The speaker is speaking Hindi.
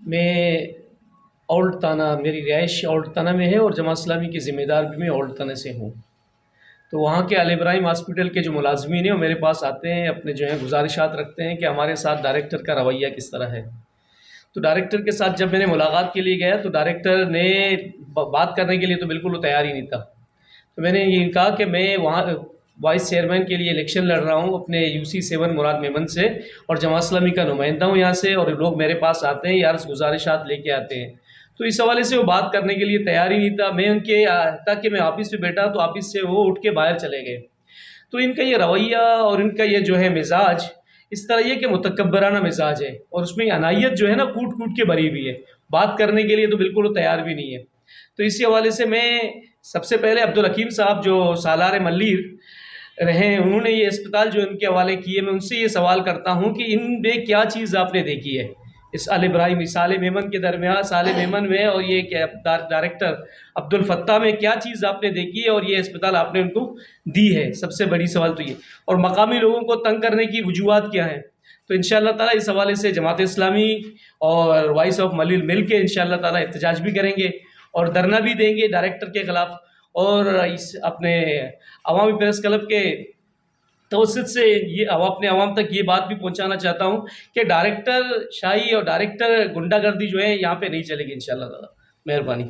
मैं ओल्ड थाना, मेरी रिहाइश ओल्ड थाना में है और जमात इस्लामी की ज़िम्मेदार भी मैं ओल्ड थाने से हूँ। तो वहाँ के अल इब्राहिम हॉस्पिटल के जो मुलाज़मीन हैं वो मेरे पास आते हैं, अपने जो है गुज़ारिशात रखते हैं कि हमारे साथ डायरेक्टर का रवैया किस तरह है। तो डायरेक्टर के साथ जब मैंने मुलाकात के लिए गया तो डायरेक्टर ने बात करने के लिए तो बिल्कुल वो तैयार ही नहीं था। तो मैंने ये कहा कि मैं वहाँ वाइस चेयरमैन के लिए इलेक्शन लड़ रहा हूँ अपने UC7 मुराद मेमन से, और जमात इस्लामी का नुमाइंदा हूँ यहाँ से, और लोग मेरे पास आते हैं यार गुजारिशात लेके आते हैं। तो इस हवाले से वो बात करने के लिए तैयार ही नहीं था। मैं उनके ताकि मैं ऑफिस में बैठा तो ऑफिस से वो उठ के बाहर चले गए। तो इनका ये रवैया और इनका ये जो है मिजाज इस तरह ये कि मुतकब्बराना मिजाज है, और उसमें अनायत जो है ना कूट कूट के भरी हुई है, बात करने के लिए तो बिल्कुल वो तैयार भी नहीं है। तो इसी हवाले से मैं सबसे पहले अब्दुल हकीम साहब जो सालार मल्लीर रहे, उन्होंने ये अस्पताल जो इनके हवाले किए, मैं उनसे ये सवाल करता हूँ कि इनमें क्या चीज़ आपने देखी है इस अल इब्राहिम साले मेमन के दरमियान, साले मेमन में और ये क्या डायरेक्टर अब्दुल फत्ता में क्या चीज़ आपने देखी है और ये अस्पताल आपने उनको दी है। सबसे बड़ी सवाल तो ये, और मकामी लोगों को तंग करने की वजूहत क्या हैं। तो इंशाअल्लाह ताला इस हवाले से जमात इस्लामी और वॉइस ऑफ मलिल मिल के इंशाअल्लाह ताला एहतजाज भी करेंगे और धरना भी देंगे डायरेक्टर के ख़िलाफ़। और इस अपने अवामी प्रेस क्लब के तवसत से ये अपने आवाम तक ये बात भी पहुंचाना चाहता हूँ कि डायरेक्टर शाही और डायरेक्टर गुंडागर्दी जो है यहाँ पे नहीं चलेगी इंशाअल्लाह ताला। मेहरबानी।